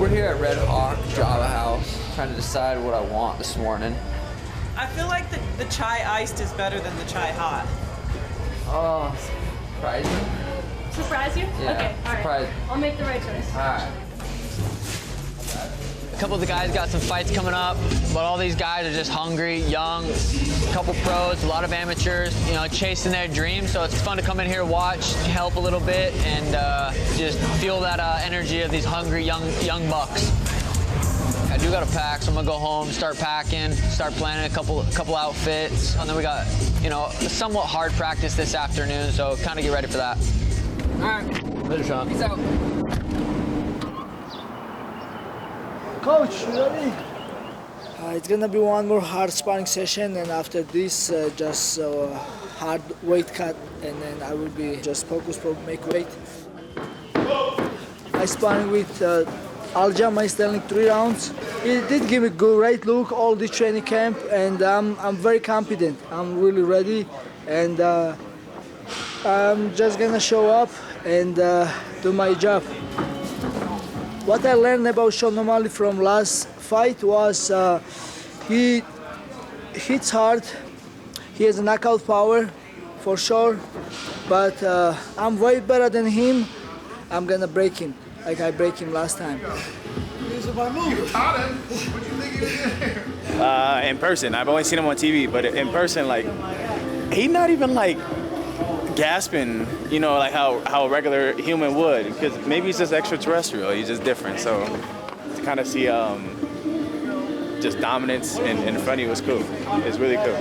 We're here at Red Hawk Java House, trying to decide what I want this morning. I feel like the chai iced is better than the chai hot. Oh, surprising. Surprise you? Yeah, okay, all right. surprise. I'll make the right choice. All right. A couple of the guys got some fights coming up, but all these guys are just hungry, young, a couple pros, a lot of amateurs, you know, chasing their dreams. So it's fun to come in here, watch, help a little bit, and just feel that energy of these hungry young bucks. I do got to pack, so I'm gonna go home, start packing, start planning a couple outfits, and then we got, you know, a somewhat hard practice this afternoon, so kind of get ready for that. All right. Later, Sean. Peace out. Coach, you ready? It's gonna be one more hard sparring session, and after this, just hard weight cut, and then I will be just focused for make weight. I sparring with Aljamain Sterling 3 rounds. He did give me great look all this training camp, and I'm very confident. I'm really ready, and I'm just gonna show up and do my job. What I learned about Sean O'Malley from last fight was he hits hard, he has a knockout power for sure, but I'm way better than him. I'm gonna break him like I break him last time. In person, I've only seen him on TV, but in person, like, he's not even like gasping, you know, like how a regular human would, because maybe he's just extraterrestrial, he's just different. So to kind of see just dominance in front of you was cool. It's really cool.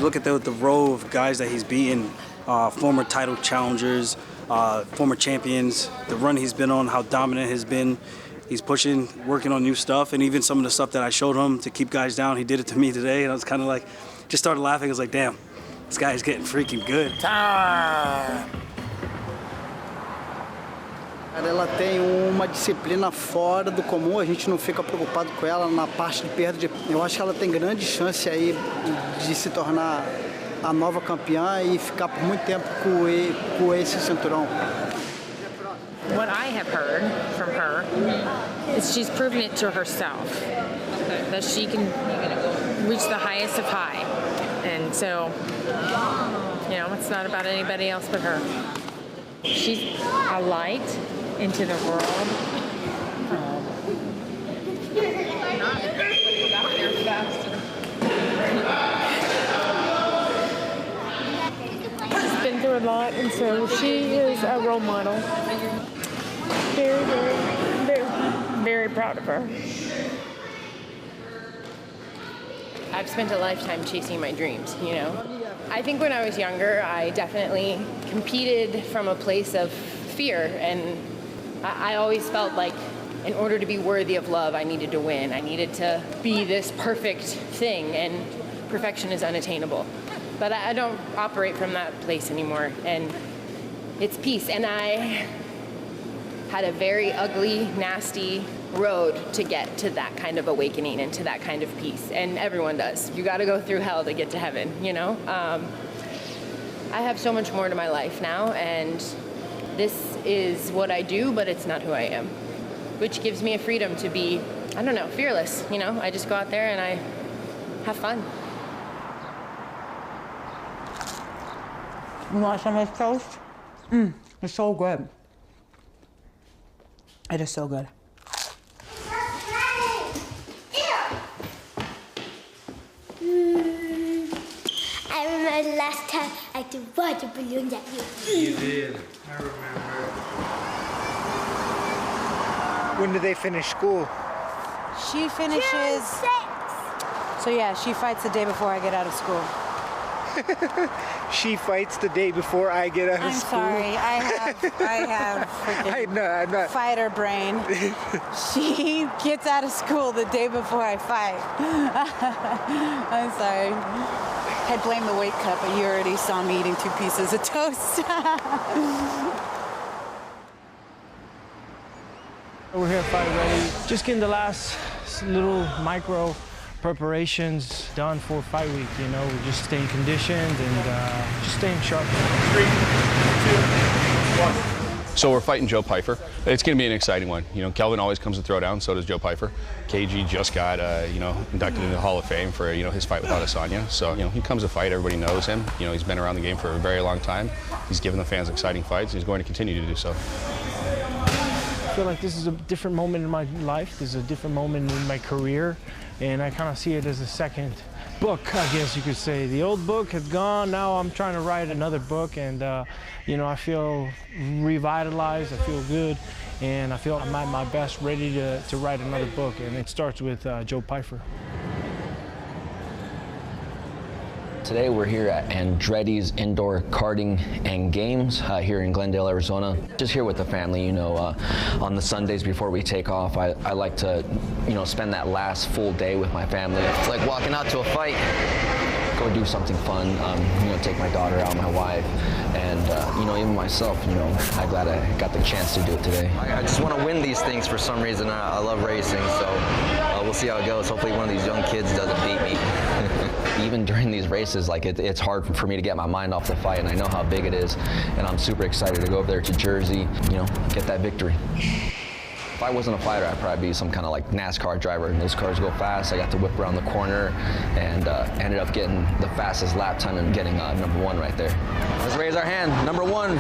Look at the row of guys that he's beaten, former title challengers, former champions, the run he's been on, how dominant he's been. He's pushing, working on new stuff, and even some of the stuff that I showed him to keep guys down, he did it to me today, and I was kind of like, just started laughing. I was like, damn, this guy's getting freaking good. Ela tem uma disciplina fora do comum, a gente não fica preocupado com ela na parte de perda de... Eu acho que ela tem grande chance aí de se tornar a nova campeã e ficar por muito tempo com esse cinturão. What I have heard from her is she's proven it to herself, that she can reach the highest of high. And so, you know, it's not about anybody else but her. She's a light into the world. She's been through a lot, and so she is a role model. Very, very, very, very proud of her. I've spent a lifetime chasing my dreams, you know. I think when I was younger, I definitely competed from a place of fear, and I always felt like in order to be worthy of love, I needed to win. I needed to be this perfect thing, and perfection is unattainable. But I don't operate from that place anymore, and it's peace. And I had a very ugly, nasty road to get to that kind of awakening and to that kind of peace, and everyone does. You got to go through hell to get to heaven, you know? I have so much more to my life now, and this is what I do, but it's not who I am, which gives me a freedom to be, I don't know, fearless, you know? I just go out there and I have fun. You want some of this toast? It's so good. It is so good. I remember last time I threw water balloons at you. You did. I remember. When do they finish school? She finishes... June 6th. So yeah, she fights the day before I get out of school. She fights the day before I get out of school. I'm sorry, I have freaking fighter brain. She gets out of school the day before I fight. I'm sorry. I'd blame the weight cut, but you already saw me eating 2 pieces of toast. We're here Fight Ready, just getting the last little micro preparations done for fight week. You know, we're just staying conditioned and just staying sharp. 3, 2, 1. So we're fighting Joe Pyfer. It's going to be an exciting one. You know, Kelvin always comes to throw down, so does Joe Pyfer. KG just got, inducted into the Hall of Fame for, his fight with Adesanya. So, he comes to fight. Everybody knows him. He's been around the game for a very long time. He's given the fans exciting fights. He's going to continue to do so. I feel like this is a different moment in my life. This is a different moment in my career, and I kind of see it as a second book, I guess you could say. The old book has gone. Now I'm trying to write another book, and I feel revitalized. I feel good, and I feel I'm at my best, ready to write another book. And it starts with Joe Pyfer. Today we're here at Andretti's Indoor Karting and Games here in Glendale, Arizona. Just here with the family, on the Sundays before we take off, I like to, spend that last full day with my family. It's like walking out to a fight, go do something fun, take my daughter out, my wife, and, even myself, I'm glad I got the chance to do it today. I just want to win these things for some reason. I love racing, so we'll see how it goes. Hopefully one of these young kids doesn't beat me. Even during these races, it's hard for me to get my mind off the fight, and I know how big it is, and I'm super excited to go over there to Jersey, get that victory. If I wasn't a fighter, I'd probably be some kind of NASCAR driver. Those cars go fast. I got to whip around the corner and ended up getting the fastest lap time and getting number 1 right there. Let's raise our hand. Number 1.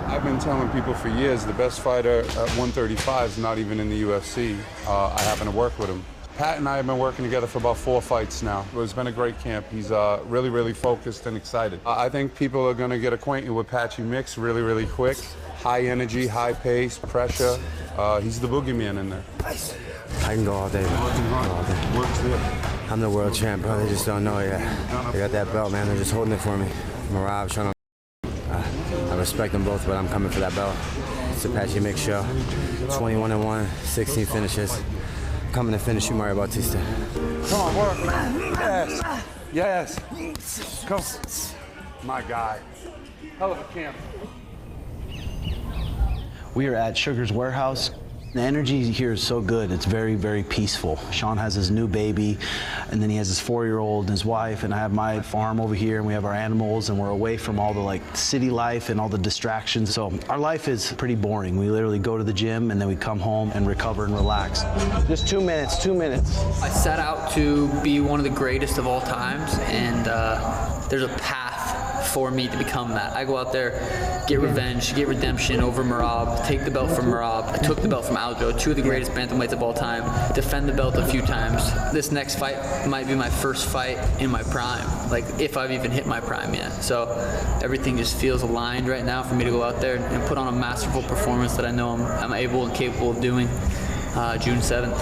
I've been telling people for years the best fighter at 135 is not even in the UFC. I happen to work with him. Pat and I have been working together for about 4 fights now. It's been a great camp. He's really, really focused and excited. I think people are going to get acquainted with Patchy Mix really, really quick. High energy, high pace, pressure. He's the boogeyman in there. I can go all day, man. I'm the world champ, bro. They just don't know yet. They got that belt, man. They're just holding it for me. Marab, Sean. I respect them both, but I'm coming for that belt. It's the Patchy Mix show. 21-1, 16 finishes. Coming to finish you, Mario Bautista. Come on, work, man. Yes. Yes. Go. My guy. Hell of a camp. We are at Sugar's Warehouse. The energy here is so good. It's very, very peaceful. Sean has his new baby, and then he has his 4-year-old and his wife, and I have my farm over here, and we have our animals, and we're away from all the city life and all the distractions. So our life is pretty boring. We literally go to the gym, and then we come home and recover and relax. Just 2 minutes, 2 minutes. I set out to be one of the greatest of all times, and there's a path for me to become that. I go out there, get revenge, get redemption over Merab, take the belt from Merab. I took the belt from Aljo, 2 of the greatest bantamweights of all time, defend the belt a few times. This next fight might be my first fight in my prime, if I've even hit my prime yet. So everything just feels aligned right now for me to go out there and put on a masterful performance that I know I'm able and capable of doing June 7th.